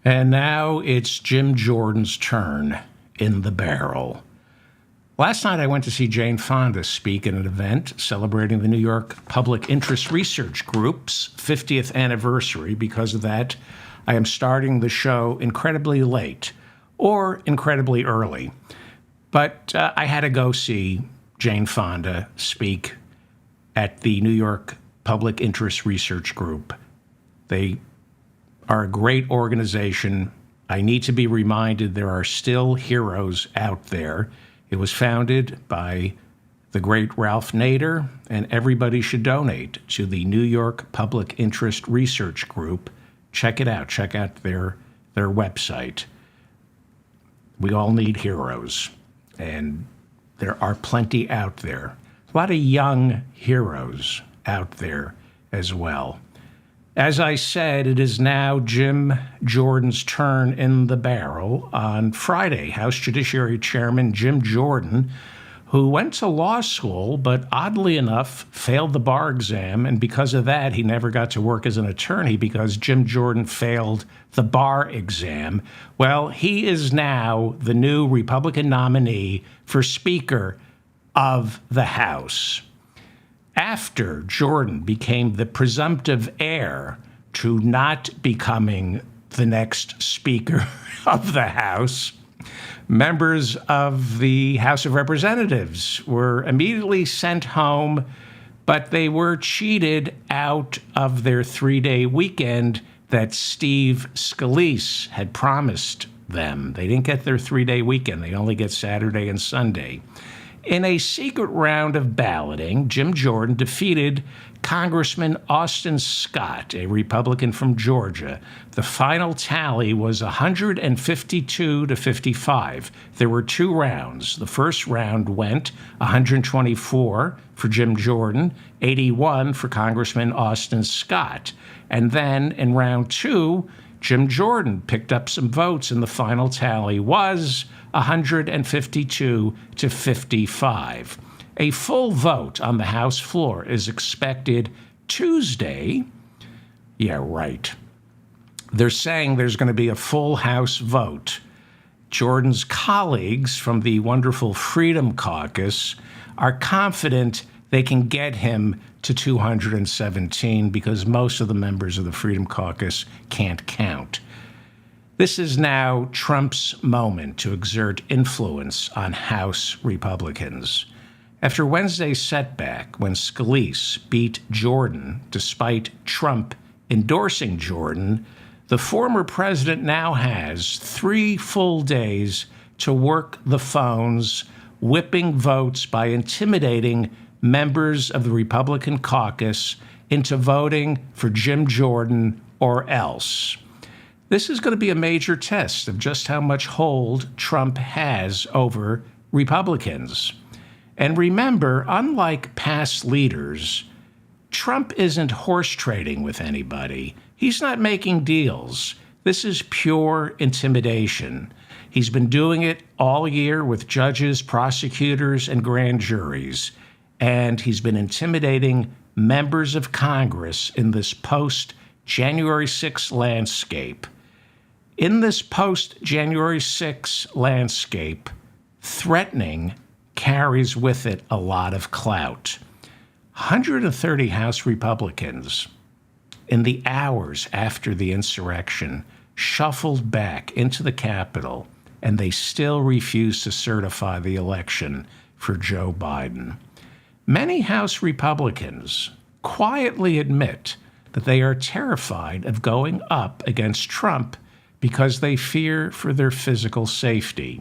And now it's Jim Jordan's turn in the barrel. Last night I went to see Jane Fonda speak at an event celebrating the New York Public Interest Research Group's 50th anniversary. Because of that, I am starting the show incredibly late or incredibly early. But I had to go see Jane Fonda speak at the New York Public Interest Research Group. They are a great organization. I need to be reminded there are still heroes out there. It was founded by the great Ralph Nader, and everybody should donate to the New York Public Interest Research Group. Check it out. Check out their website. We all need heroes, and there are plenty out there. A lot of young heroes out there as well. As I said, it is now Jim Jordan's turn in the barrel. On Friday, House Judiciary Chairman Jim Jordan, who went to law school, but oddly enough, failed the bar exam, and because of that, he never got to work as an attorney because Jim Jordan failed the bar exam. Well, he is now the new Republican nominee for Speaker of the House. After Jordan became the presumptive heir to not becoming the next Speaker of the House, members of the House of Representatives were immediately sent home, but they were cheated out of their 3-day weekend that Steve Scalise had promised them. They didn't get their 3-day weekend. They only get Saturday and Sunday. In a secret round of balloting, Jim Jordan defeated Congressman Austin Scott, a Republican from Georgia. The final tally was 152 to 55. There were 2 rounds. The first round went 124 for Jim Jordan, 81 for Congressman Austin Scott. And then in round 2, Jim Jordan picked up some votes, and the final tally was 152 to 55. A full vote on the House floor is expected Tuesday. Yeah, right. They're saying there's going to be a full House vote. Jordan's colleagues from the wonderful Freedom Caucus are confident they can get him to 217 because most of the members of the Freedom Caucus can't count. This is now Trump's moment to exert influence on House Republicans. After Wednesday's setback, when Scalise beat Jordan despite Trump endorsing Jordan, the former president now has 3 full days to work the phones, whipping votes by intimidating members of the Republican caucus into voting for Jim Jordan or else. This is going to be a major test of just how much hold Trump has over Republicans. And remember, unlike past leaders, Trump isn't horse trading with anybody. He's not making deals. This is pure intimidation. He's been doing it all year with judges, prosecutors, and grand juries. And he's been intimidating members of Congress in this post-January 6th landscape. In this post-January 6th landscape, threatening carries with it a lot of clout. 130 House Republicans, in the hours after the insurrection, shuffled back into the Capitol, and they still refuse to certify the election for Joe Biden. Many House Republicans quietly admit that they are terrified of going up against Trump because they fear for their physical safety.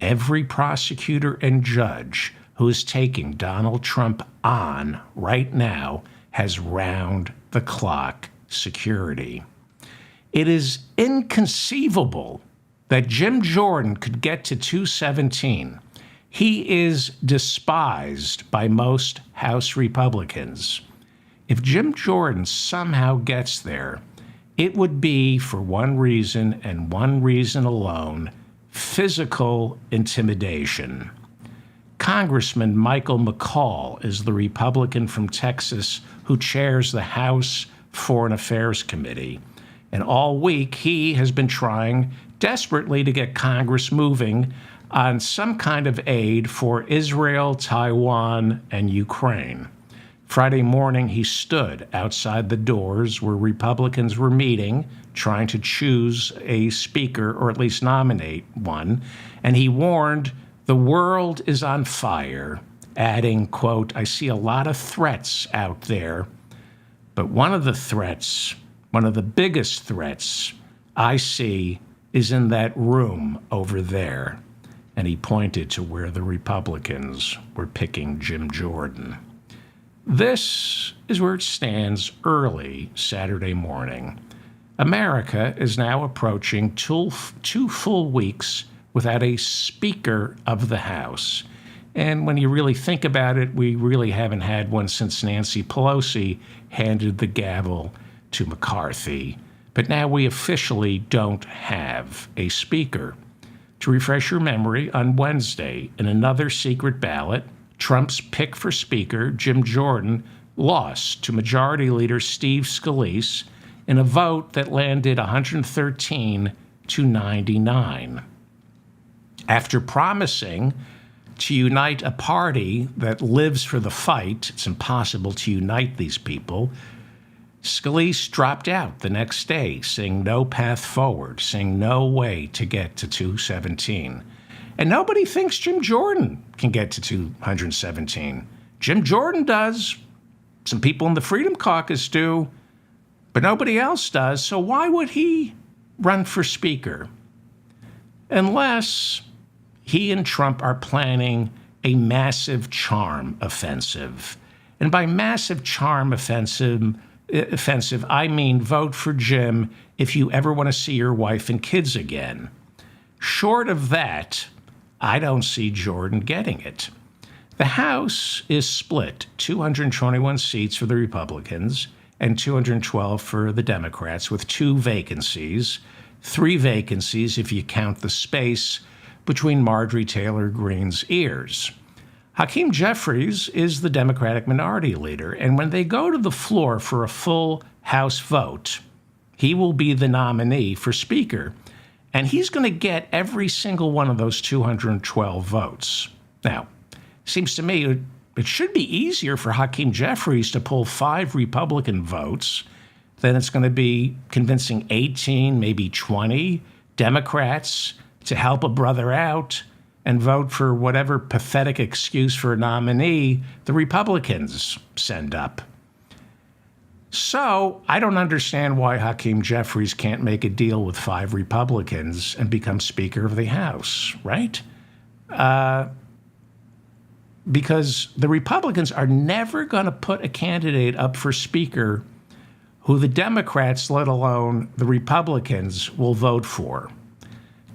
Every prosecutor and judge who is taking Donald Trump on right now has round-the-clock security. It is inconceivable that Jim Jordan could get to 217. He is despised by most House Republicans. If Jim Jordan somehow gets there, it would be for one reason and one reason alone: physical intimidation. Congressman Michael McCaul is the Republican from Texas who chairs the House Foreign Affairs Committee. And all week, he has been trying desperately to get Congress moving on some kind of aid for Israel, Taiwan, and Ukraine. Friday morning, he stood outside the doors where Republicans were meeting, trying to choose a speaker or at least nominate one, and he warned, "The world is on fire," adding, quote, "I see a lot of threats out there, but one of the biggest threats I see is in that room over there." And he pointed to where the Republicans were picking Jim Jordan. This is where it stands early Saturday morning. America is now approaching two full weeks without a Speaker of the House. And when you really think about it, we really haven't had one since Nancy Pelosi handed the gavel to McCarthy. But now we officially don't have a Speaker. To refresh your memory, on Wednesday, in another secret ballot, Trump's pick for Speaker, Jim Jordan, lost to Majority Leader Steve Scalise in a vote that landed 113 to 99. After promising to unite a party that lives for the fight, it's impossible to unite these people, Scalise dropped out the next day, saying no path forward, saying no way to get to 217. And nobody thinks Jim Jordan can get to 217. Jim Jordan does. Some people in the Freedom Caucus do, but nobody else does. So why would he run for Speaker? Unless he and Trump are planning a massive charm offensive. And by massive charm offensive, I mean vote for Jim if you ever want to see your wife and kids again. Short of that, I don't see Jordan getting it. The House is split, 221 seats for the Republicans and 212 for the Democrats, with 2 vacancies, 3 vacancies if you count the space between Marjorie Taylor Greene's ears. Hakeem Jeffries is the Democratic minority leader, and when they go to the floor for a full House vote, he will be the nominee for Speaker. And he's going to get every single one of those 212 votes. Now, seems to me it should be easier for Hakeem Jeffries to pull 5 Republican votes than it's going to be convincing 18, maybe 20 Democrats to help a brother out and vote for whatever pathetic excuse for a nominee the Republicans send up. So I don't understand why Hakeem Jeffries can't make a deal with 5 Republicans and become Speaker of the House, right? Because the Republicans are never going to put a candidate up for Speaker who the Democrats, let alone the Republicans, will vote for.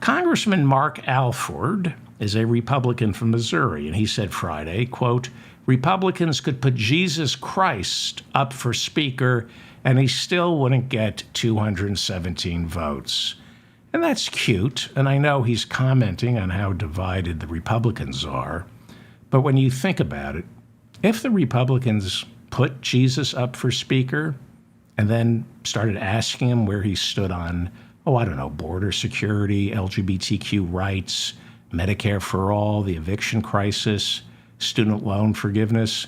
Congressman Mark Alford is a Republican from Missouri, and he said Friday, quote, "Republicans could put Jesus Christ up for Speaker, and he still wouldn't get 217 votes." And that's cute, and I know he's commenting on how divided the Republicans are. But when you think about it, if the Republicans put Jesus up for Speaker and then started asking him where he stood on, border security, LGBTQ rights, Medicare for all, the eviction crisis, student loan forgiveness,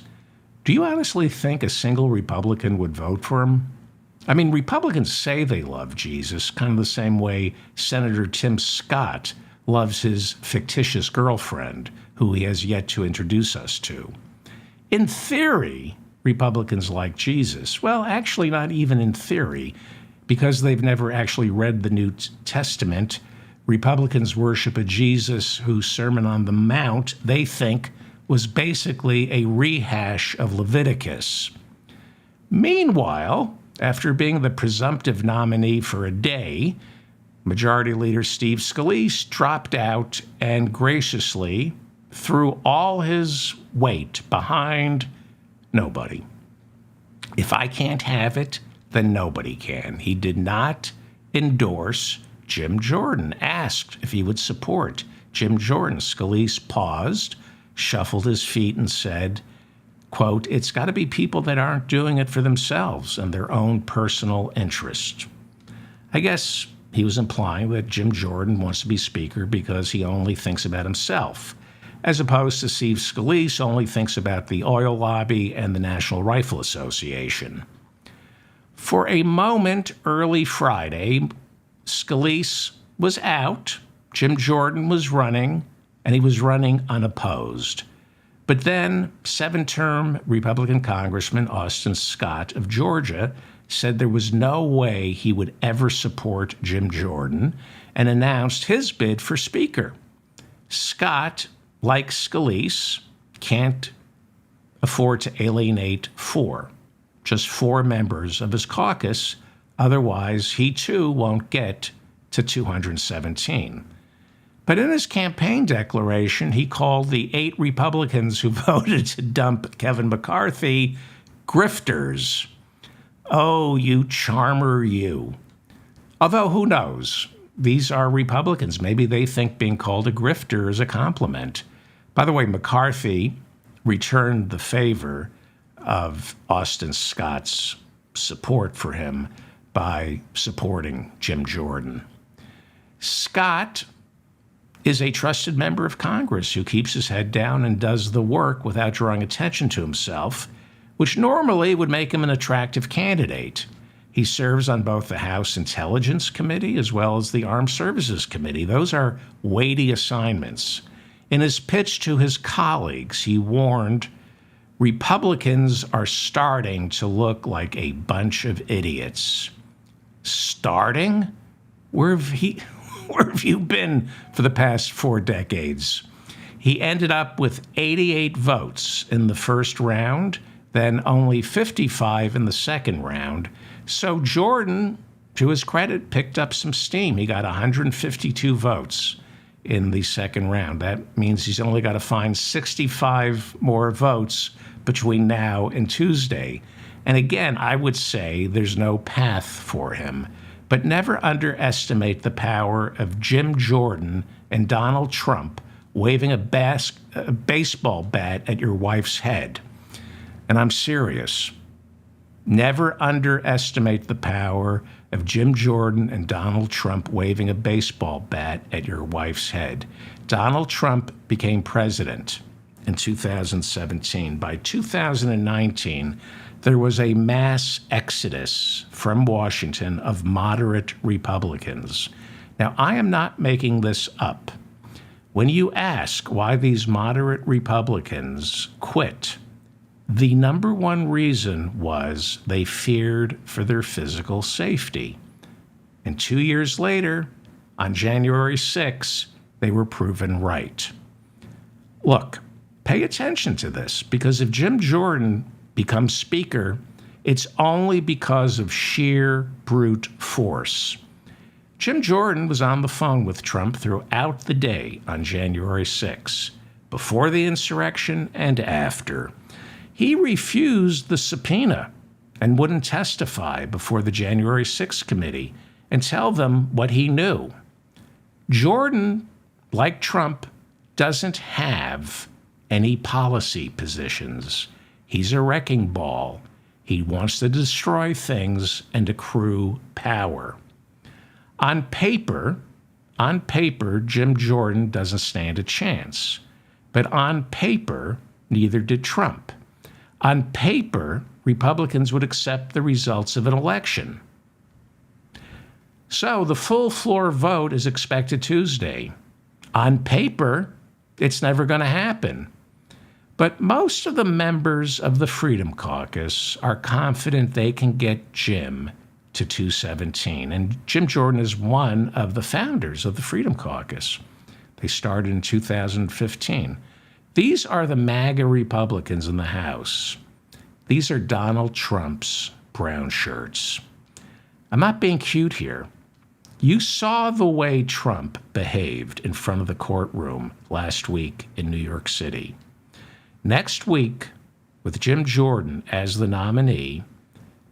do you honestly think a single Republican would vote for him? I mean, Republicans say they love Jesus, kind of the same way Senator Tim Scott loves his fictitious girlfriend, who he has yet to introduce us to. In theory, Republicans like Jesus. Well, actually, not even in theory, because they've never actually read the New Testament. Republicans worship a Jesus whose Sermon on the Mount they think was basically a rehash of Leviticus. Meanwhile, after being the presumptive nominee for a day, Majority Leader Steve Scalise dropped out and graciously threw all his weight behind nobody. If I can't have it, then nobody can. He did not endorse Jim Jordan, asked if he would support Jim Jordan. Scalise paused, shuffled his feet, and said, quote, "It's got to be people that aren't doing it for themselves and their own personal interest." I guess he was implying that Jim Jordan wants to be Speaker because he only thinks about himself, as opposed to Steve Scalise only thinks about the oil lobby and the National Rifle Association. For a moment early Friday, Scalise was out, Jim Jordan was running, and he was running unopposed. But then 7-term Republican Congressman Austin Scott of Georgia said there was no way he would ever support Jim Jordan and announced his bid for Speaker. Scott, like Scalise, can't afford to alienate just four members of his caucus. Otherwise, he too won't get to 217. But in his campaign declaration, he called the 8 Republicans who voted to dump Kevin McCarthy grifters. Oh, you charmer, you. Although, who knows? These are Republicans. Maybe they think being called a grifter is a compliment. By the way, McCarthy returned the favor of Austin Scott's support for him by supporting Jim Jordan. Scott is a trusted member of Congress who keeps his head down and does the work without drawing attention to himself, which normally would make him an attractive candidate. He serves on both the House Intelligence Committee as well as the Armed Services Committee. Those are weighty assignments. In his pitch to his colleagues, he warned, Republicans are starting to look like a bunch of idiots. Starting? Where have you been for the past 4 decades? He ended up with 88 votes in the first round, then only 55 in the second round. So Jordan, to his credit, picked up some steam. He got 152 votes in the second round. That means he's only got to find 65 more votes between now and Tuesday. And again, I would say there's no path for him. But never underestimate the power of Jim Jordan and Donald Trump waving a baseball bat at your wife's head. And I'm serious. Never underestimate the power of Jim Jordan and Donald Trump waving a baseball bat at your wife's head. Donald Trump became president in 2017. By 2019, there was a mass exodus from Washington of moderate Republicans. Now, I am not making this up. When you ask why these moderate Republicans quit, the number one reason was they feared for their physical safety. And 2 years later, on January 6, they were proven right. Look, pay attention to this, because if Jim Jordan becomes Speaker, it's only because of sheer brute force. Jim Jordan was on the phone with Trump throughout the day on January 6, before the insurrection and after. He refused the subpoena and wouldn't testify before the January 6th committee and tell them what he knew. Jordan, like Trump, doesn't have any policy positions. He's a wrecking ball. He wants to destroy things and accrue power. On paper, Jim Jordan doesn't stand a chance. But on paper, neither did Trump. On paper, Republicans would accept the results of an election. So the full floor vote is expected Tuesday. On paper, it's never going to happen. But most of the members of the Freedom Caucus are confident they can get Jim to 217. And Jim Jordan is one of the founders of the Freedom Caucus. They started in 2015. These are the MAGA Republicans in the House. These are Donald Trump's brown shirts. I'm not being cute here. You saw the way Trump behaved in front of the courtroom last week in New York City. Next week, with Jim Jordan as the nominee,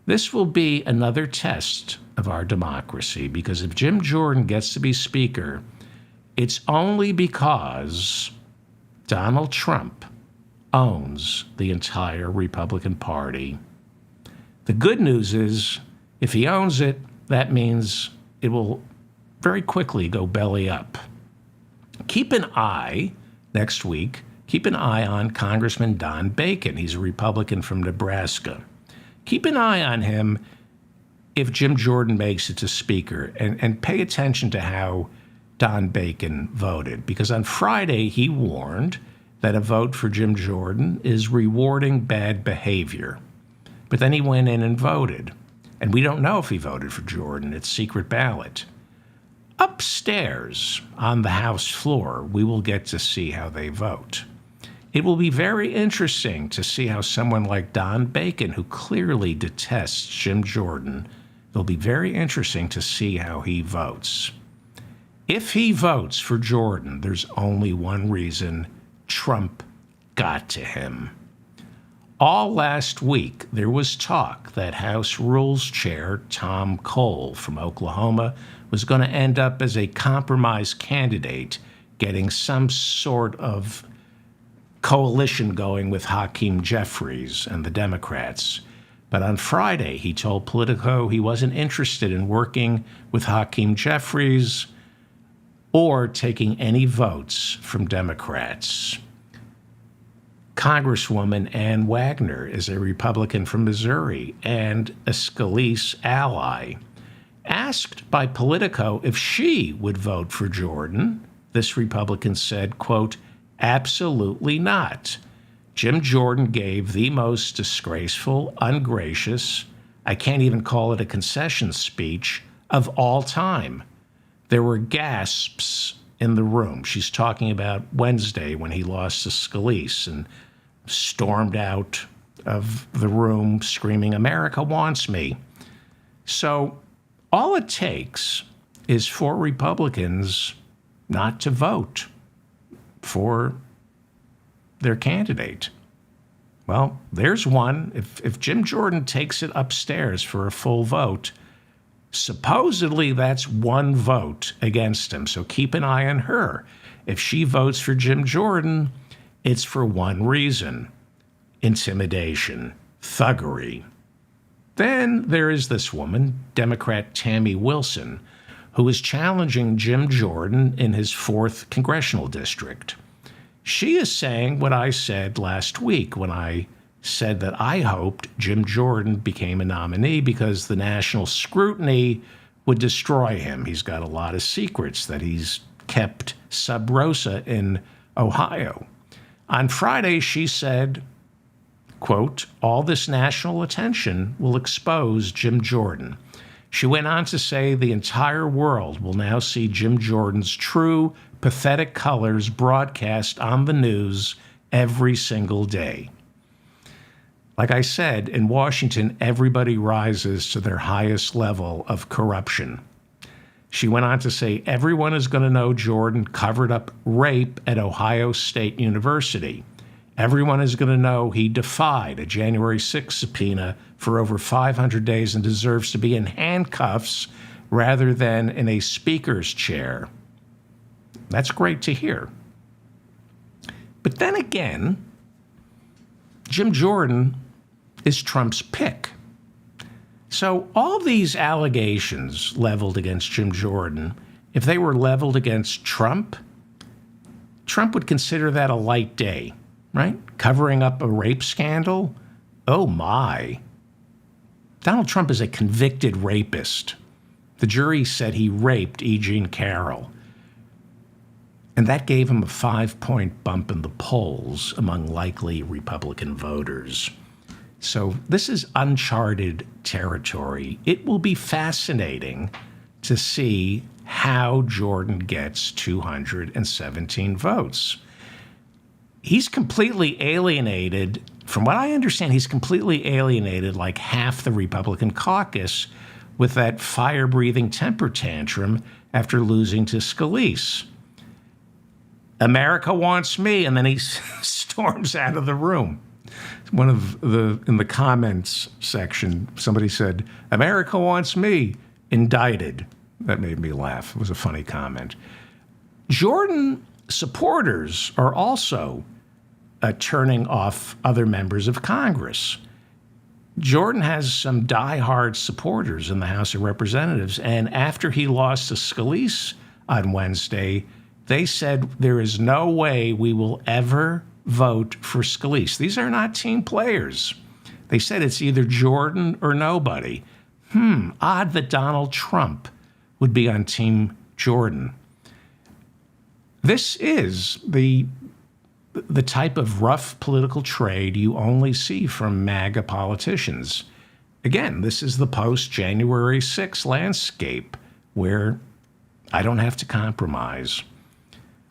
this will be another test of our democracy, because if Jim Jordan gets to be Speaker, it's only because Donald Trump owns the entire Republican Party. The good news is, if he owns it, that means it will very quickly go belly up. Keep an eye next week. Keep an eye on Congressman Don Bacon. He's a Republican from Nebraska. Keep an eye on him if Jim Jordan makes it to Speaker, and pay attention to how Don Bacon voted, because on Friday he warned that a vote for Jim Jordan is rewarding bad behavior. But then he went in and voted, and we don't know if he voted for Jordan. It's secret ballot. Upstairs on the House floor, we will get to see how they vote. It will be very interesting to see how someone like Don Bacon, who clearly detests Jim Jordan, it'll be very interesting to see how he votes. If he votes for Jordan, there's only one reason: Trump got to him. All last week, there was talk that House Rules Chair Tom Cole from Oklahoma was going to end up as a compromise candidate, getting some sort of coalition going with Hakeem Jeffries and the Democrats. But on Friday, he told Politico he wasn't interested in working with Hakeem Jeffries or taking any votes from Democrats. Congresswoman Ann Wagner is a Republican from Missouri and a Scalise ally. Asked by Politico if she would vote for Jordan, this Republican said, quote, "Absolutely not. Jim Jordan gave the most disgraceful, ungracious, I can't even call it a concession speech, of all time. There were gasps in the room." She's talking about Wednesday when he lost to Scalise and stormed out of the room screaming, "America wants me." So all it takes is for Republicans not to vote for their candidate. Well, there's one. If Jim Jordan takes it upstairs for a full vote, supposedly that's one vote against him. So keep an eye on her. If she votes for Jim Jordan, it's for one reason: intimidation, thuggery. Then there is this woman, Democrat Tammy Wilson, who is challenging Jim Jordan in his 4th congressional district. She is saying what I said last week when I said that I hoped Jim Jordan became a nominee because the national scrutiny would destroy him. He's got a lot of secrets that he's kept sub rosa in Ohio. On Friday, she said, quote, "All this national attention will expose Jim Jordan." She went on to say the entire world will now see Jim Jordan's true, pathetic colors broadcast on the news every single day. Like I said, in Washington, everybody rises to their highest level of corruption. She went on to say everyone is going to know Jordan covered up rape at Ohio State University. Everyone is going to know he defied a January 6th subpoena for over 500 days and deserves to be in handcuffs rather than in a speaker's chair. That's great to hear. But then again, Jim Jordan is Trump's pick. So all these allegations leveled against Jim Jordan, if they were leveled against Trump, Trump would consider that a light day, right? Covering up a rape scandal? Oh my. Donald Trump is a convicted rapist. The jury said he raped E. Jean Carroll. And that gave him a 5-point bump in the polls among likely Republican voters. So this is uncharted territory. It will be fascinating to see how Jordan gets 217 votes. He's completely alienated. From what I understand, he's completely alienated like half the Republican caucus with that fire-breathing temper tantrum after losing to Scalise. America wants me, and then he storms out of the room. In the comments section, somebody said, "America wants me indicted." That made me laugh. It was a funny comment. Jordan supporters are also turning off other members of Congress. Jordan has some diehard supporters in the House of Representatives, and after he lost to Scalise on Wednesday, they said there is no way we will ever vote for Scalise. These are not team players. They said it's either Jordan or nobody. Odd that Donald Trump would be on Team Jordan. This is the type of rough political trade you only see from MAGA politicians. Again, this is the post-January 6 landscape where I don't have to compromise,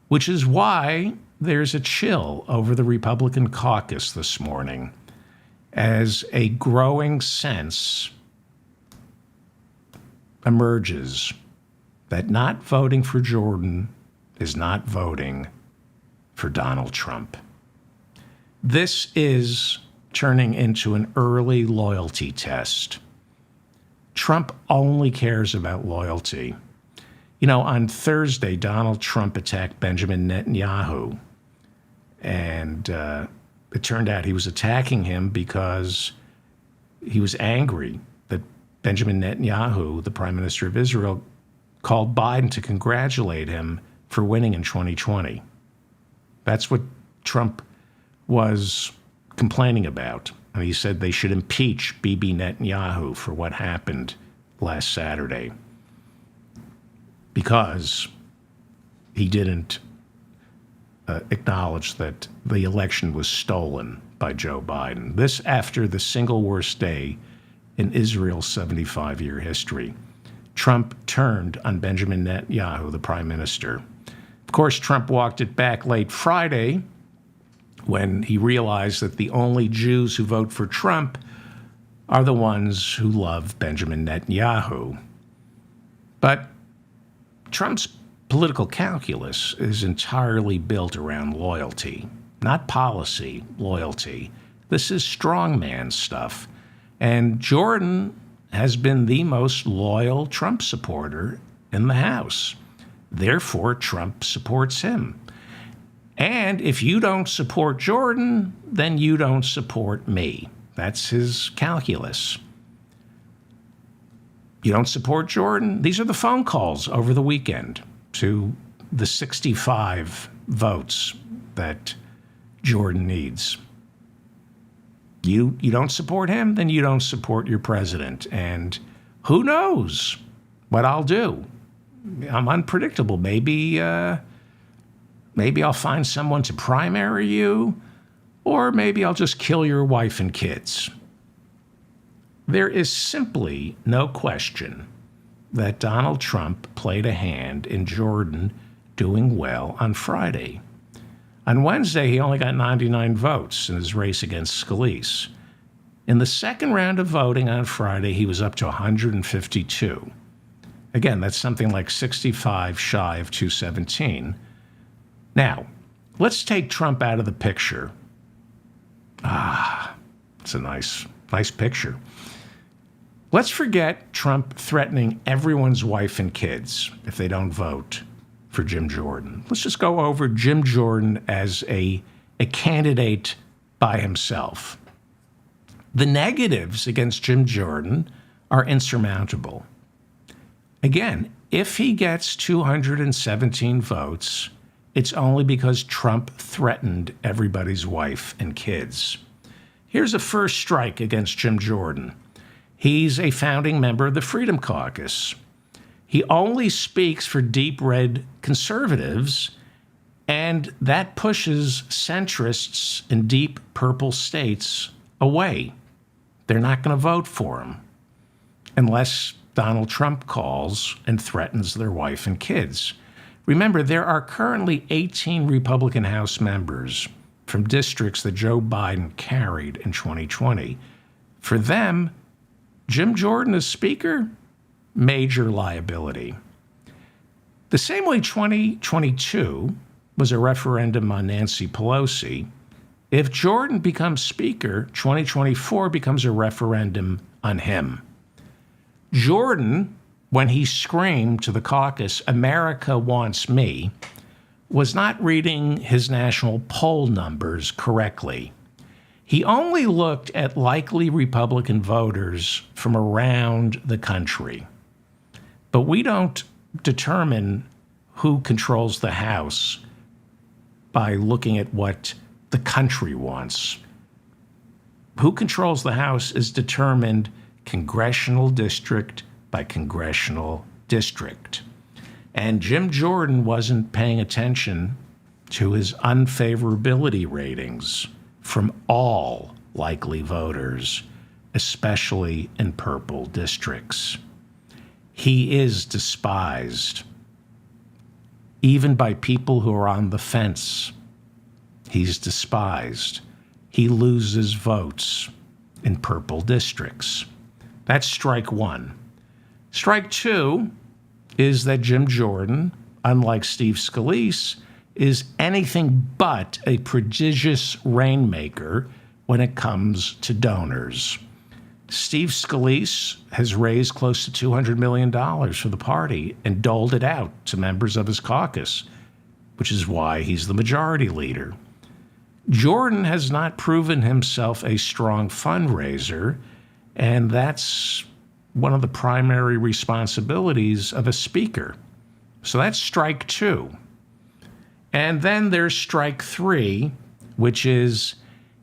which is why there's a chill over the Republican caucus this morning as a growing sense emerges that not voting for Jordan is not voting for Donald Trump. This is turning into an early loyalty test. Trump only cares about loyalty. You know, on Thursday, Donald Trump attacked Benjamin Netanyahu, and it turned out he was attacking him because he was angry that Benjamin Netanyahu, the Prime Minister of Israel, called Biden to congratulate him for winning in 2020. That's what Trump was complaining about. And he said they should impeach Bibi Netanyahu for what happened last Saturday because he didn't acknowledge that the election was stolen by Joe Biden. This after the single worst day in Israel's 75-year history. Trump turned on Benjamin Netanyahu, the prime minister. Of course, Trump walked it back late Friday when he realized that the only Jews who vote for Trump are the ones who love Benjamin Netanyahu. But Trump's political calculus is entirely built around loyalty, not policy, loyalty. This is strongman stuff. And Jordan has been the most loyal Trump supporter in the House. Therefore, Trump supports him. And if you don't support Jordan, then you don't support me. That's his calculus. You don't support Jordan? These are the phone calls over the weekend to the 65 votes that Jordan needs. You don't support him, then you don't support your president. And who knows what I'll do? I'm unpredictable. Maybe I'll find someone to primary you, or maybe I'll just kill your wife and kids. There is simply no question that Donald Trump played a hand in Jordan doing well on Friday. On Wednesday, he only got 99 votes in his race against Scalise. In the second round of voting on Friday, he was up to 152. Again, that's something like 65 shy of 217. Now, let's take Trump out of the picture. It's a nice picture. Let's forget Trump threatening everyone's wife and kids if they don't vote for Jim Jordan. Let's just go over Jim Jordan as a candidate by himself. The negatives against Jim Jordan are insurmountable. Again, if he gets 217 votes, it's only because Trump threatened everybody's wife and kids. Here's a first strike against Jim Jordan. He's a founding member of the Freedom Caucus. He only speaks for deep red conservatives, and that pushes centrists in deep purple states away. They're not going to vote for him unless Donald Trump calls and threatens their wife and kids. Remember, there are currently 18 Republican House members from districts that Joe Biden carried in 2020. For them, Jim Jordan as Speaker, major liability. The same way 2022 was a referendum on Nancy Pelosi, if Jordan becomes Speaker, 2024 becomes a referendum on him. Jordan, when he screamed to the caucus, "America wants me," was not reading his national poll numbers correctly. He only looked at likely Republican voters from around the country. But we don't determine who controls the House by looking at what the country wants. Who controls the House is determined congressional district by congressional district. And Jim Jordan wasn't paying attention to his unfavorability ratings from all likely voters, especially in purple districts. He is despised, even by people who are on the fence. He's despised. He loses votes in purple districts. That's strike one. Strike two is that Jim Jordan, unlike Steve Scalise, is anything but a prodigious rainmaker when it comes to donors. Steve Scalise has raised close to $200 million for the party and doled it out to members of his caucus, which is why he's the majority leader. Jordan has not proven himself a strong fundraiser, and that's one of the primary responsibilities of a speaker. So that's strike two. And then there's strike three, which is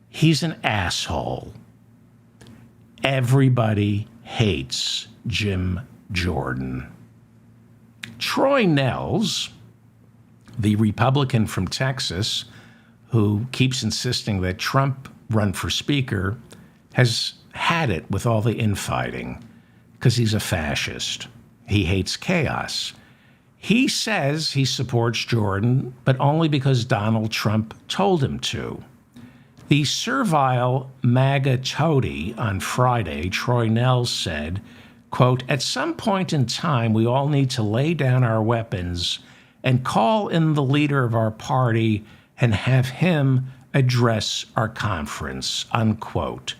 he's an asshole. Everybody hates Jim Jordan. Troy Nehls, the Republican from Texas, who keeps insisting that Trump run for speaker, has had it with all the infighting because he's a fascist. He hates chaos. He says he supports Jordan, but only because Donald Trump told him to. The servile MAGA toady on Friday, Troy Nehls said, quote, "At some point in time, we all need to lay down our weapons and call in the leader of our party and have him address our conference," unquote.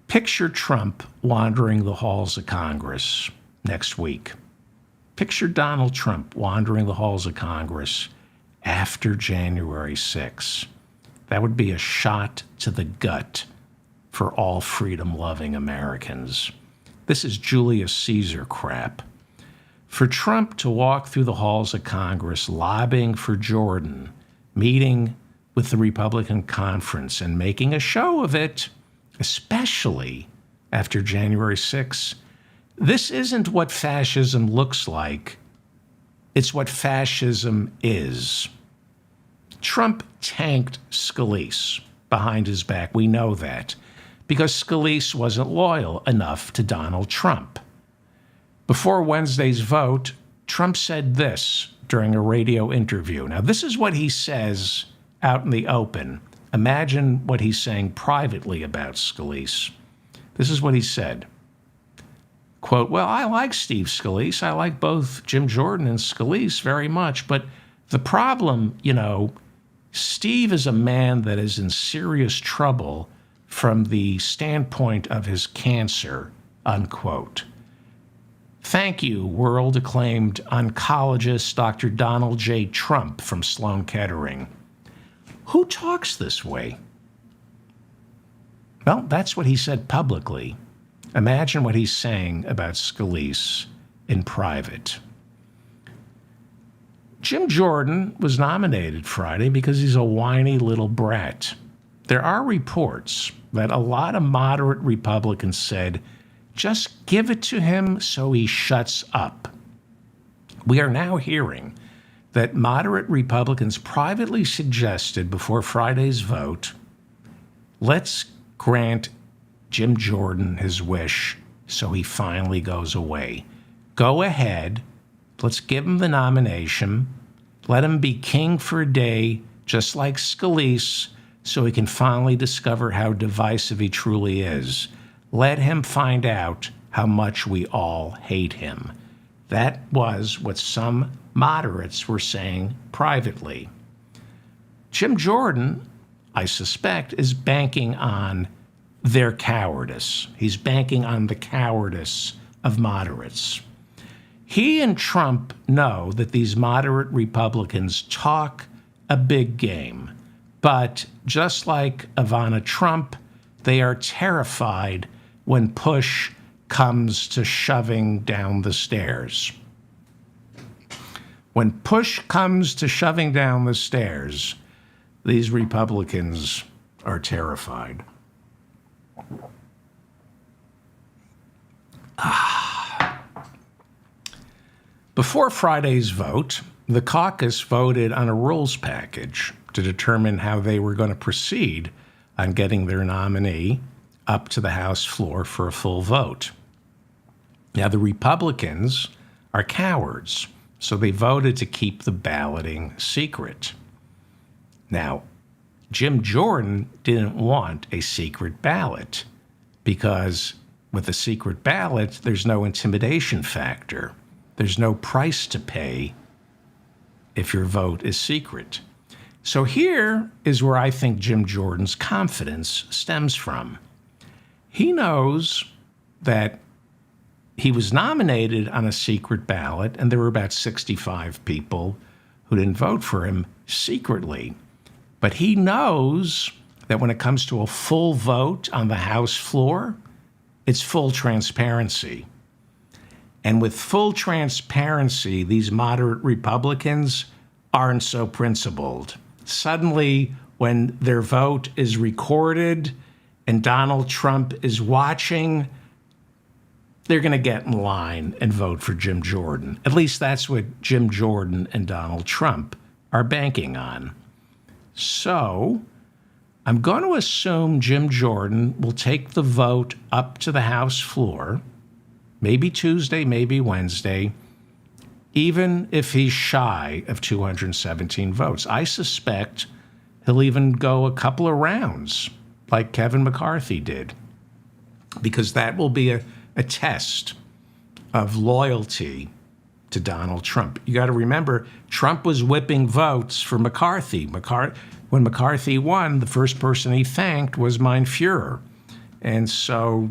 Picture Trump wandering the halls of Congress next week. Picture Donald Trump wandering the halls of Congress after January 6th. That would be a shot to the gut for all freedom-loving Americans. This is Julius Caesar crap. For Trump to walk through the halls of Congress lobbying for Jordan, meeting with the Republican conference and making a show of it, especially after January 6th, this isn't what fascism looks like. It's what fascism is. Trump tanked Scalise behind his back. We know that because Scalise wasn't loyal enough to Donald Trump. Before Wednesday's vote, Trump said this during a radio interview. Now, this is what he says out in the open. Imagine what he's saying privately about Scalise. This is what he said. Quote, "Well, I like Steve Scalise. I like both Jim Jordan and Scalise very much. But the problem, Steve is a man that is in serious trouble from the standpoint of his cancer," unquote. Thank you, world-acclaimed oncologist Dr. Donald J. Trump from Sloan Kettering. Who talks this way? Well, that's what he said publicly. Imagine what he's saying about Scalise in private. Jim Jordan was nominated Friday because he's a whiny little brat. There are reports that a lot of moderate Republicans said, just give it to him so he shuts up. We are now hearing that moderate Republicans privately suggested before Friday's vote, let's grant Jim Jordan his wish so he finally goes away. Go ahead. Let's give him the nomination. Let him be king for a day, just like Scalise, so he can finally discover how divisive he truly is. Let him find out how much we all hate him. That was what some moderates were saying privately. Jim Jordan, I suspect, is banking on their cowardice. He's banking on the cowardice of moderates. He and Trump know that these moderate Republicans talk a big game, But just like Ivana Trump, they are terrified when push comes to shoving down the stairs. When push comes to shoving down the stairs, these Republicans are terrified. Before Friday's vote, the caucus voted on a rules package to determine how they were going to proceed on getting their nominee up to the House floor for a full vote. Now, the Republicans are cowards, so they voted to keep the balloting secret. Now, Jim Jordan didn't want a secret ballot because with a secret ballot, there's no intimidation factor. There's no price to pay if your vote is secret. So here is where I think Jim Jordan's confidence stems from. He knows that he was nominated on a secret ballot, and there were about 65 people who didn't vote for him secretly. But he knows that when it comes to a full vote on the House floor, it's full transparency. And with full transparency, these moderate Republicans aren't so principled. Suddenly, when their vote is recorded and Donald Trump is watching, they're going to get in line and vote for Jim Jordan. At least that's what Jim Jordan and Donald Trump are banking on. So I'm going to assume Jim Jordan will take the vote up to the House floor, maybe Tuesday, maybe Wednesday, even if he's shy of 217 votes. I suspect he'll even go a couple of rounds like Kevin McCarthy did, because that will be a test of loyalty to Donald Trump. You got to remember, Trump was whipping votes for McCarthy. When McCarthy won, the first person he thanked was Mein Fuhrer. And so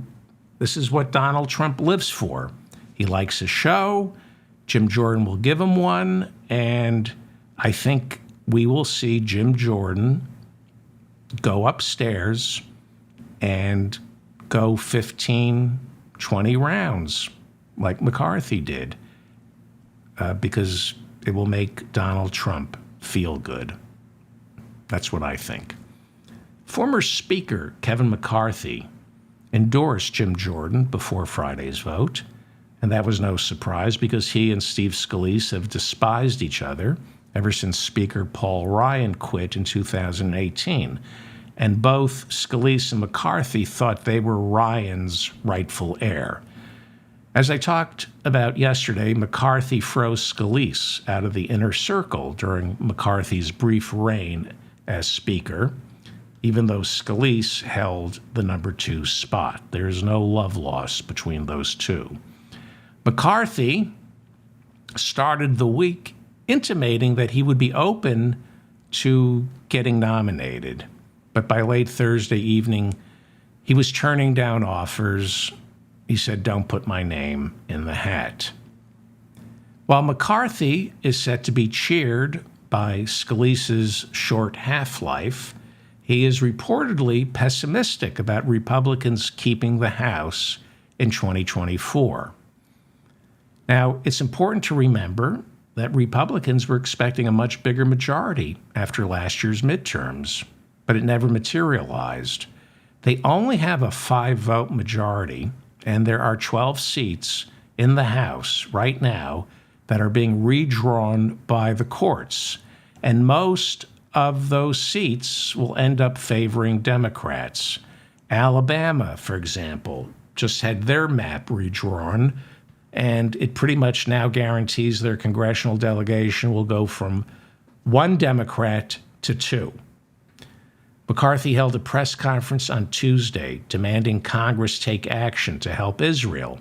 this is what Donald Trump lives for. He likes a show. Jim Jordan will give him one. And I think we will see Jim Jordan go upstairs and go 15, 20 rounds like McCarthy did, because it will make Donald Trump feel good. That's what I think. Former Speaker Kevin McCarthy endorsed Jim Jordan before Friday's vote, and that was no surprise because he and Steve Scalise have despised each other ever since Speaker Paul Ryan quit in 2018. And both Scalise and McCarthy thought they were Ryan's rightful heir. As I talked about yesterday, McCarthy froze Scalise out of the inner circle during McCarthy's brief reign as Speaker, even though Scalise held the number 2 spot. There's no love lost between those two. McCarthy started the week intimating that he would be open to getting nominated. But by late Thursday evening, he was turning down offers. He said, "Don't put my name in the hat." While McCarthy is set to be cheered by Scalise's short half-life, he is reportedly pessimistic about Republicans keeping the House in 2024. Now, it's important to remember that Republicans were expecting a much bigger majority after last year's midterms, but it never materialized. They only have a 5-vote majority, and there are 12 seats in the House right now that are being redrawn by the courts. And most of those seats will end up favoring Democrats. Alabama, for example, just had their map redrawn, and it pretty much now guarantees their congressional delegation will go from 1 Democrat to 2. McCarthy held a press conference on Tuesday demanding Congress take action to help Israel.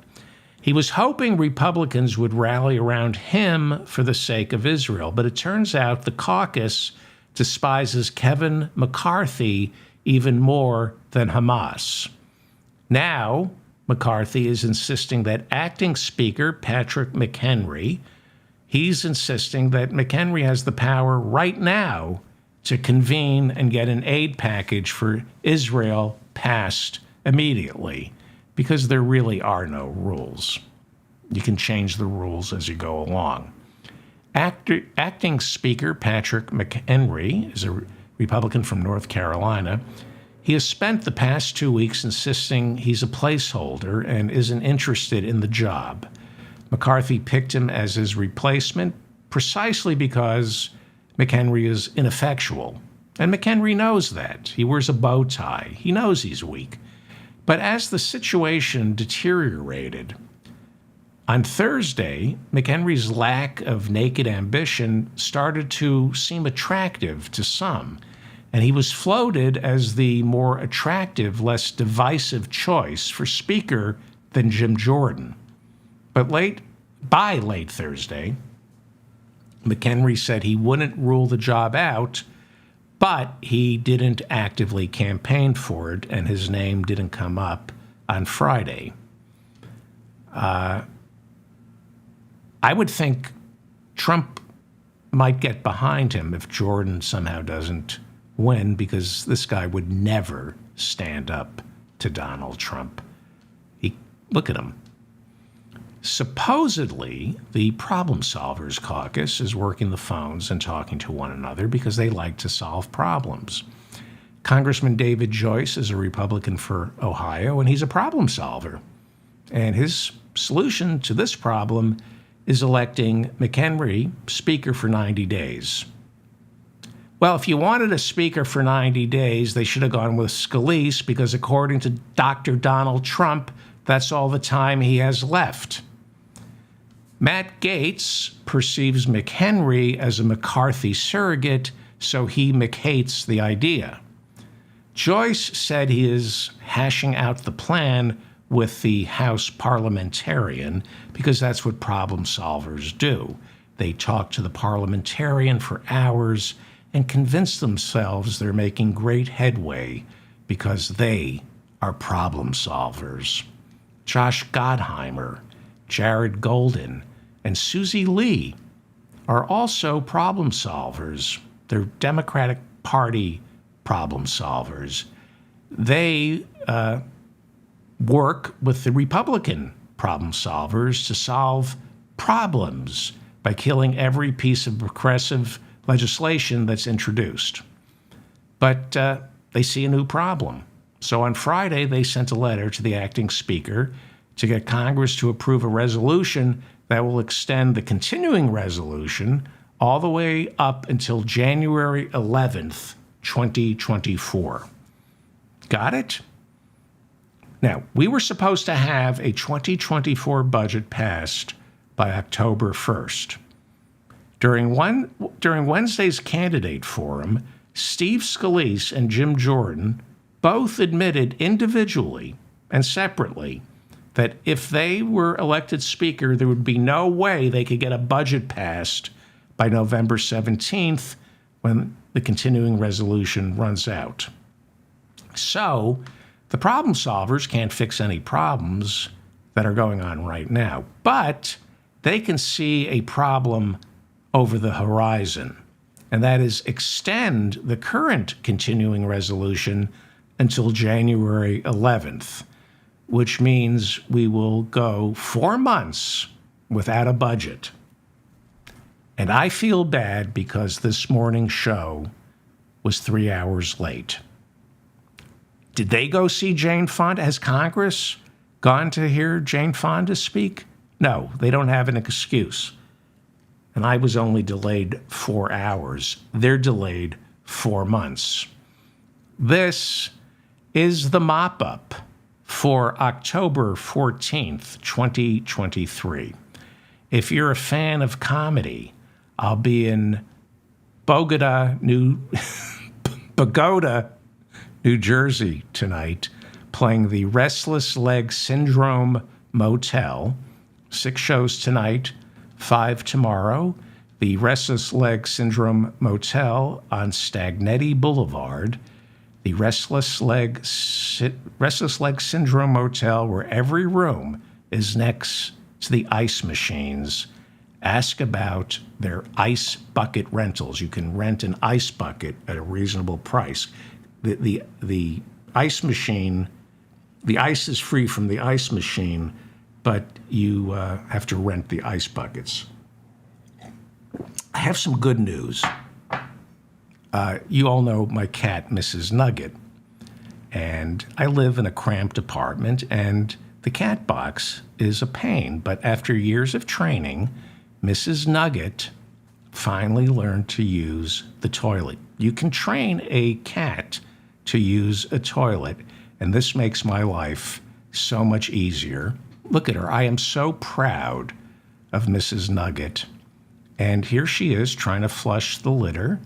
He was hoping Republicans would rally around him for the sake of Israel, but it turns out the caucus despises Kevin McCarthy even more than Hamas. Now, McCarthy is insisting that acting Speaker Patrick McHenry, he's insisting that McHenry has the power right now to convene and get an aid package for Israel passed immediately, because there really are no rules. You can change the rules as you go along. Acting Speaker Patrick McHenry is a Republican from North Carolina. He has spent the past 2 weeks insisting he's a placeholder and isn't interested in the job. McCarthy picked him as his replacement precisely because McHenry is ineffectual. And McHenry knows that. He wears a bow tie. He knows he's weak. But as the situation deteriorated, on Thursday, McHenry's lack of naked ambition started to seem attractive to some, and he was floated as the more attractive, less divisive choice for Speaker than Jim Jordan. But by late Thursday, McHenry said he wouldn't rule the job out, but he didn't actively campaign for it, and his name didn't come up on Friday. I would think Trump might get behind him if Jordan somehow doesn't win, because this guy would never stand up to Donald Trump. Look at him. Supposedly, the Problem Solvers Caucus is working the phones and talking to one another because they like to solve problems. Congressman David Joyce is a Republican for Ohio, and he's a problem solver. And his solution to this problem is electing McHenry Speaker for 90 days. Well, if you wanted a Speaker for 90 days, they should have gone with Scalise, because according to Dr. Donald Trump, that's all the time he has left. Matt Gaetz perceives McHenry as a McCarthy surrogate, so he McHates the idea. Joyce said he is hashing out the plan with the House parliamentarian, because that's what problem solvers do. They talk to the parliamentarian for hours and convince themselves they're making great headway because they are problem solvers. Josh Gottheimer, Jared Golden, and Susie Lee are also problem solvers. They're Democratic Party problem solvers. They work with the Republican problem solvers to solve problems by killing every piece of progressive legislation that's introduced. But they see a new problem. So on Friday, they sent a letter to the acting speaker to get Congress to approve a resolution that will extend the continuing resolution all the way up until January 11th, 2024. Got it? Now, we were supposed to have a 2024 budget passed by October 1st. During Wednesday's candidate forum, Steve Scalise and Jim Jordan both admitted individually and separately that if they were elected Speaker, there would be no way they could get a budget passed by November 17th, when the continuing resolution runs out. So the problem solvers can't fix any problems that are going on right now, but they can see a problem over the horizon, and that is extend the current continuing resolution until January 11th, which means we will go 4 months without a budget. And I feel bad because this morning's show was 3 hours late. Did they go see Jane Fonda? Has Congress gone to hear Jane Fonda speak? No, they don't have an excuse. And I was only delayed 4 hours. They're delayed 4 months. This is the mop-up for October 14th, 2023. If you're a fan of comedy, I'll be in Bogota, New Jersey tonight, playing the Restless Leg Syndrome Motel. 6 shows tonight, 5 tomorrow. The Restless Leg Syndrome Motel on Stagnetti Boulevard. The Restless Leg Syndrome Motel, where every room is next to the ice machines Ask about their ice bucket rentals. You can rent an ice bucket at a reasonable price. The ice machine, the ice is free from the ice machine, but you have to rent the ice buckets. I have some good news. You all know my cat, Mrs. Nugget, and I live in a cramped apartment, and the cat box is a pain. But after years of training, Mrs. Nugget finally learned to use the toilet. You can train a cat to use a toilet, and this makes my life so much easier. Look at her. I am so proud of Mrs. Nugget. And here she is trying to flush the litter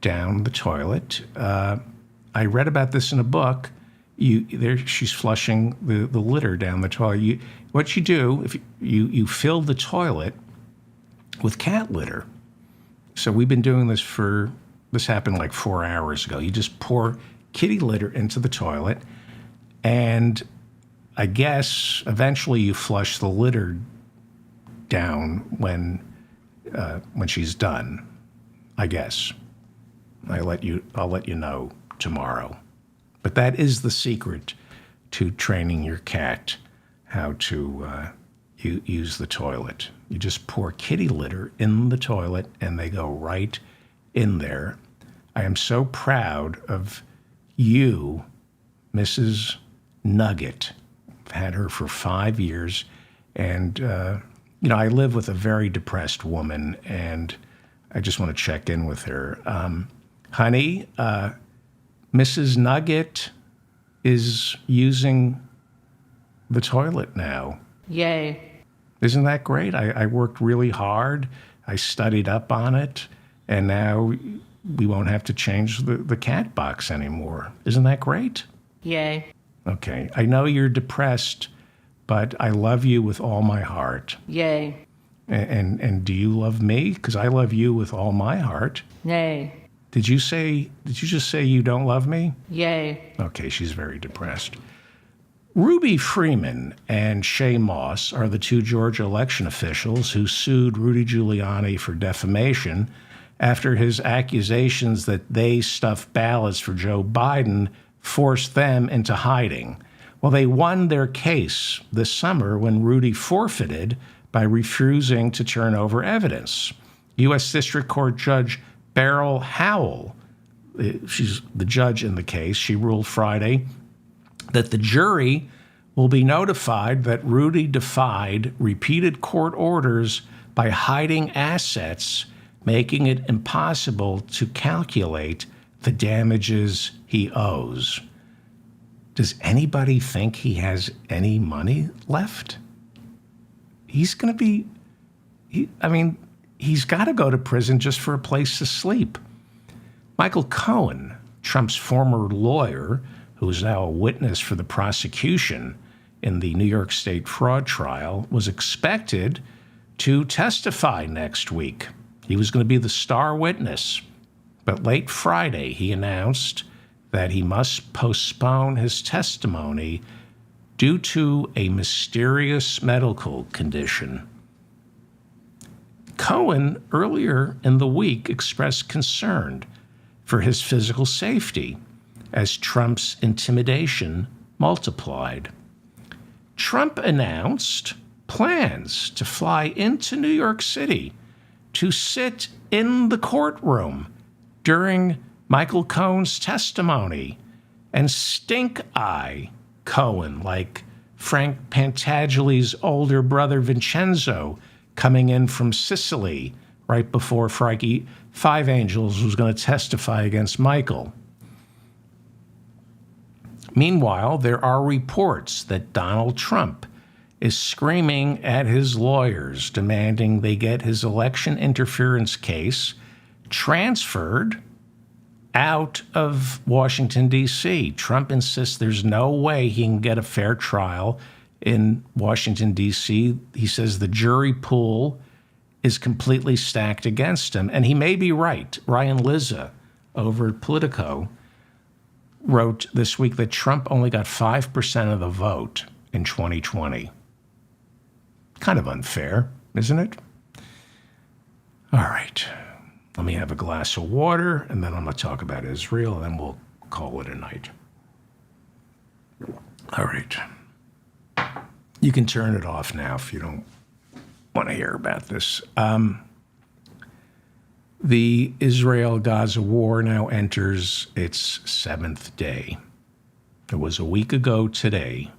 down the toilet. I read about this in a book. She's flushing the litter down the toilet. What you do, if you fill the toilet with cat litter. So we've been doing this happened like 4 hours ago. You just pour kitty litter into the toilet, and I guess eventually you flush the litter down when she's done. I guess. I'll let you know tomorrow. But that is the secret to training your cat how to use the toilet. You just pour kitty litter in the toilet, and they go right in there. I am so proud of you, Mrs. Nugget. I've had her for 5 years, and I live with a very depressed woman, and I just want to check in with her. Honey, Mrs. Nugget is using the toilet now. Yay. Isn't that great? I worked really hard. I studied up on it, and now we won't have to change the cat box anymore. Isn't that great? Yay. Okay. I know you're depressed, but I love you with all my heart. Yay. And do you love me? Because I love you with all my heart. Nay. Did you just say you don't love me? Yay. Okay, she's very depressed. Ruby Freeman and Shay Moss are the two Georgia election officials who sued Rudy Giuliani for defamation after his accusations that they stuffed ballots for Joe Biden forced them into hiding. Well, they won their case this summer when Rudy forfeited by refusing to turn over evidence. U.S. District Court Judge Beryl Howell, she's the judge in the case, she ruled Friday that the jury will be notified that Rudy defied repeated court orders by hiding assets, making it impossible to calculate the damages he owes. Does anybody think he has any money left? He's going to be, he's got to go to prison just for a place to sleep. Michael Cohen, Trump's former lawyer, who is now a witness for the prosecution in the New York State fraud trial, was expected to testify next week. He was going to be the star witness. But late Friday, he announced that he must postpone his testimony due to a mysterious medical condition. Cohen, earlier in the week, expressed concern for his physical safety as Trump's intimidation multiplied. Trump announced plans to fly into New York City to sit in the courtroom during Michael Cohen's testimony and stink-eye Cohen like Frank Pantagile's older brother Vincenzo coming in from Sicily right before Frankie Five Angels was going to testify against Michael. Meanwhile, there are reports that Donald Trump is screaming at his lawyers, demanding they get his election interference case transferred out of Washington, D.C. Trump insists there's no way he can get a fair trial in Washington, D.C. He says the jury pool is completely stacked against him, and he may be right. Ryan Lizza over at Politico wrote this week that Trump only got 5% of the vote in 2020. Kind of unfair, isn't it? All right. Let me have a glass of water, and then I'm going to talk about Israel, and then we'll call it a night. All right. You can turn it off now if you don't want to hear about this. The Israel-Gaza war now enters its 7th day. It was a week ago today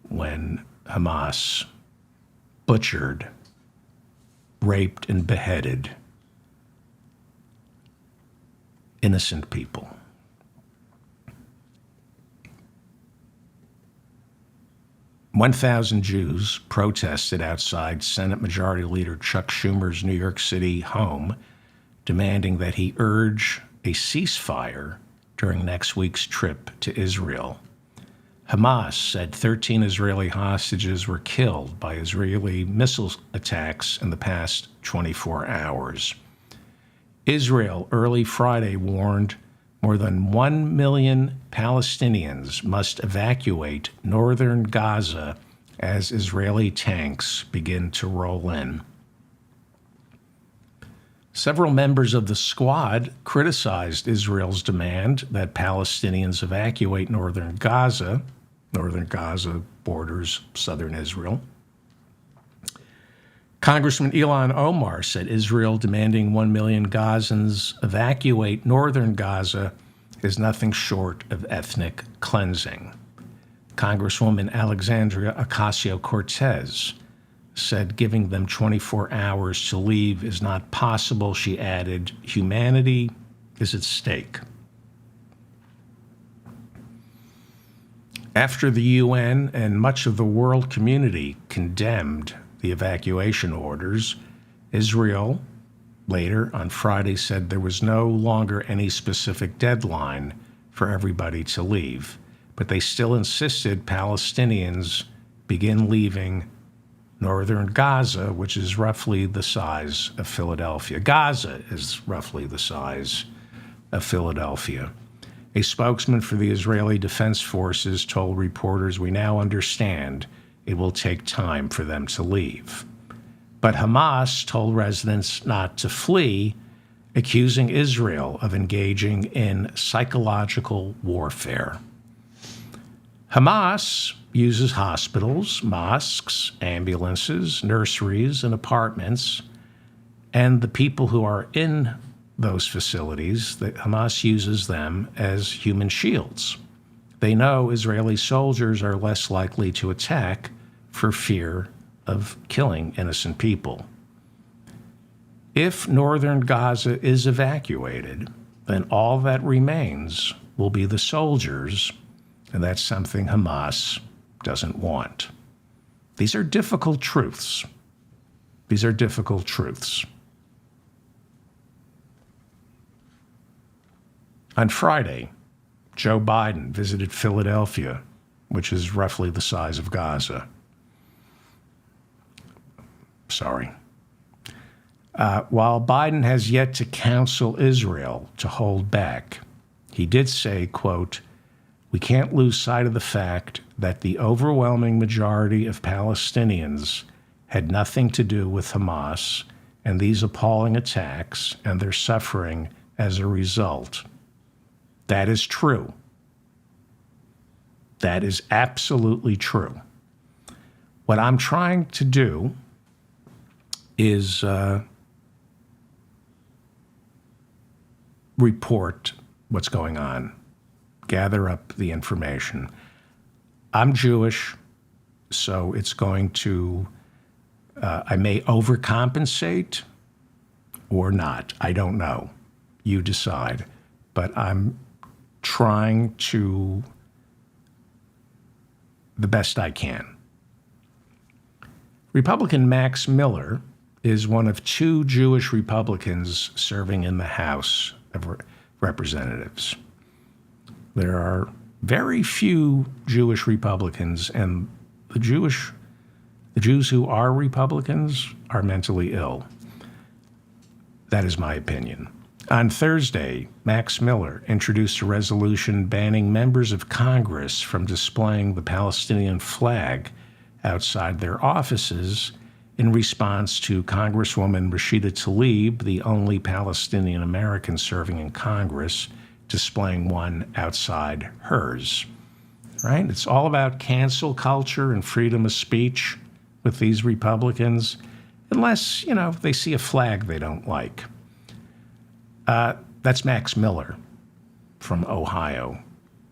when Hamas butchered, raped, and beheaded innocent people. "1,000 Jews protested outside Senate Majority Leader Chuck Schumer's New York City home, demanding that he urge a ceasefire during next week's trip to Israel. Hamas said 13 Israeli hostages were killed by Israeli missile attacks in the past 24 hours. Israel early Friday warned more than 1 million Palestinians must evacuate northern Gaza as Israeli tanks begin to roll in. Several members of the squad criticized Israel's demand that Palestinians evacuate northern Gaza. Northern Gaza borders southern Israel. Congressman Ilhan Omar said Israel demanding 1 million Gazans evacuate northern Gaza is nothing short of ethnic cleansing. Congresswoman Alexandria Ocasio-Cortez said giving them 24 hours to leave is not possible. She added, humanity is at stake. After the UN and much of the world community condemned the evacuation orders, Israel later on Friday said there was no longer any specific deadline for everybody to leave, but they still insisted Palestinians begin leaving northern Gaza, which is roughly the size of Philadelphia. Gaza is roughly the size of Philadelphia. A spokesman for the Israeli Defense Forces told reporters, "We now understand it will take time for them to leave." But Hamas told residents not to flee, accusing Israel of engaging in psychological warfare. Hamas uses hospitals, mosques, ambulances, nurseries, and apartments, and the people who are in those facilities, that Hamas uses them as human shields. They know Israeli soldiers are less likely to attack for fear of killing innocent people. If northern Gaza is evacuated, then all that remains will be the soldiers, and that's something Hamas doesn't want. These are difficult truths. These are difficult truths. On Friday, Joe Biden visited Philadelphia, which is roughly the size of Gaza. Sorry. While Biden has yet to counsel Israel to hold back, he did say, quote, "We can't lose sight of the fact that the overwhelming majority of Palestinians had nothing to do with Hamas and these appalling attacks and their suffering as a result." That is true. That is absolutely true. What I'm trying to do is report what's going on, gather up the information. I'm Jewish, so it's going to, I may overcompensate or not. I don't know. You decide. But I'm trying to the best I can. Republican Max Miller is one of 2 Jewish Republicans serving in the House of Representatives. There are very few Jewish Republicans, and the Jews who are Republicans are mentally ill. That is my opinion. On Thursday, Max Miller introduced a resolution banning members of Congress from displaying the Palestinian flag outside their offices in response to Congresswoman Rashida Tlaib, the only Palestinian American serving in Congress, displaying one outside hers. Right? It's all about cancel culture and freedom of speech with these Republicans, unless, they see a flag they don't like. That's Max Miller from Ohio,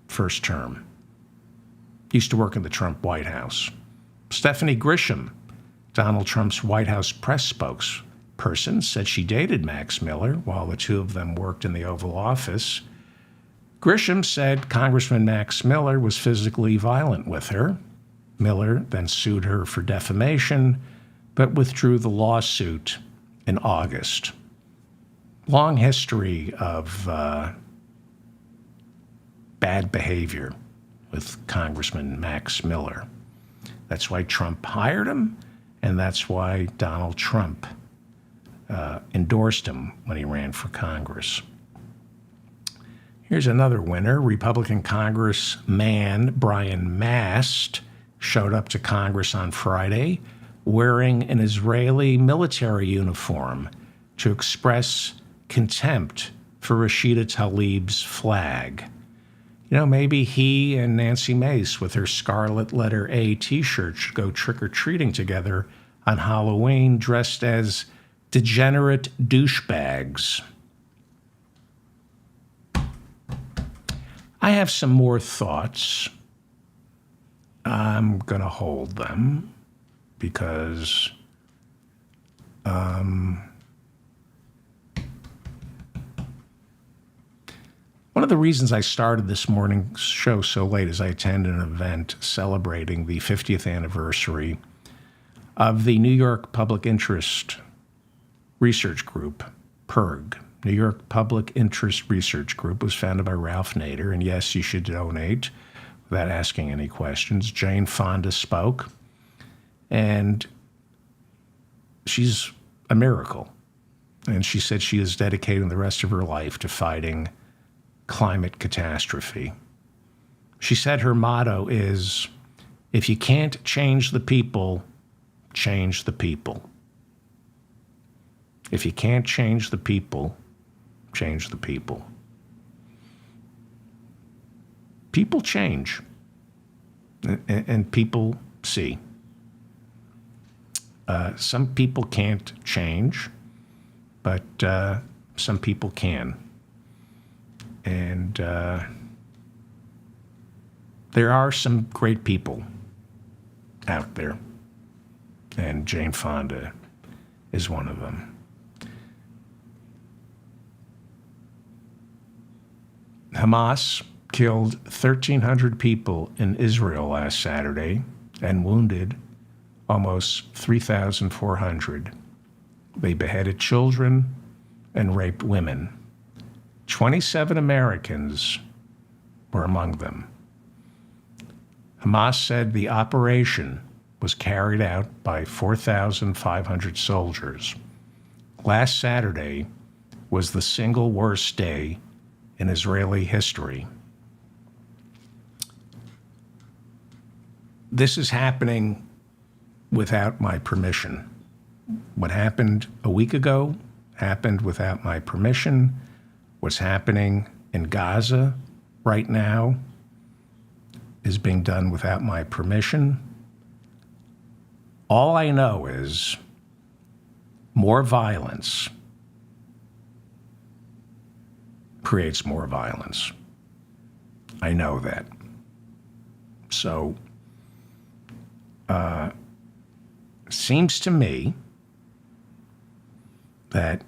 first term. Used to work in the Trump White House. Stephanie Grisham, Donald Trump's White House press spokesperson, said she dated Max Miller while the two of them worked in the Oval Office. Grisham said Congressman Max Miller was physically violent with her. Miller then sued her for defamation, but withdrew the lawsuit in August. Long history of bad behavior with Congressman Max Miller. That's why Trump hired him, and that's why Donald Trump endorsed him when he ran for Congress. Here's another winner. Republican Congressman Brian Mast showed up to Congress on Friday wearing an Israeli military uniform to express contempt for Rashida Tlaib's flag. Maybe he and Nancy Mace with her scarlet letter A t-shirt should go trick-or-treating together on Halloween dressed as degenerate douchebags. I have some more thoughts. I'm going to hold them because one of the reasons I started this morning's show so late is I attended an event celebrating the 50th anniversary of the New York Public Interest Research Group, PIRG. New York Public Interest Research Group was founded by Ralph Nader, and yes, you should donate without asking any questions. Jane Fonda spoke, and she's a miracle. And she said she is dedicating the rest of her life to fighting climate catastrophe. She said her motto is, if you can't change the people, change the people. If you can't change the people, change the people. People change, and people see. Some people can't change, but some people can. And there are some great people out there, and Jane Fonda is one of them. Hamas killed 1,300 people in Israel last Saturday and wounded almost 3,400. They beheaded children and raped women. 27 Americans were among them. Hamas said the operation was carried out by 4,500 soldiers. Last Saturday was the single worst day in Israeli history. This is happening without my permission. What happened a week ago happened without my permission. What's happening in Gaza right now is being done without my permission. All I know is more violence creates more violence. I know that. So, seems to me that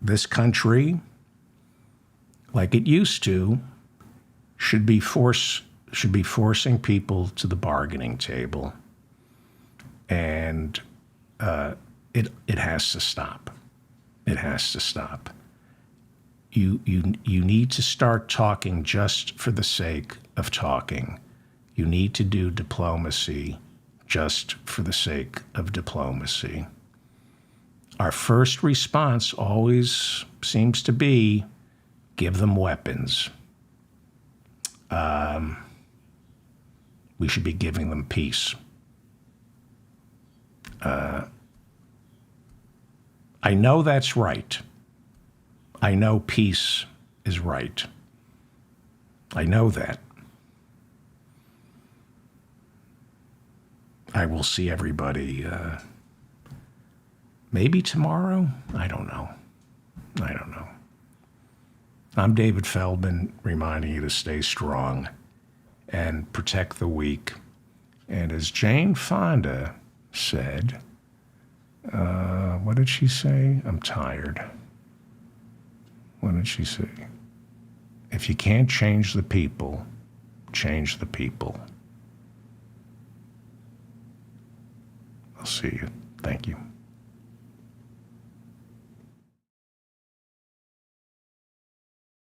this country, like it used to, should be forcing people to the bargaining table, and it has to stop. It has to stop. You need to start talking just for the sake of talking. You need to do diplomacy just for the sake of diplomacy. Our first response always seems to be, give them weapons. We should be giving them peace. I know that's right. I know peace is right. I know that. I will see everybody maybe tomorrow. I don't know. I'm David Feldman, reminding you to stay strong and protect the weak. And as Jane Fonda said, what did she say? I'm tired. What did she say? If you can't change the people, change the people. I'll see you. Thank you.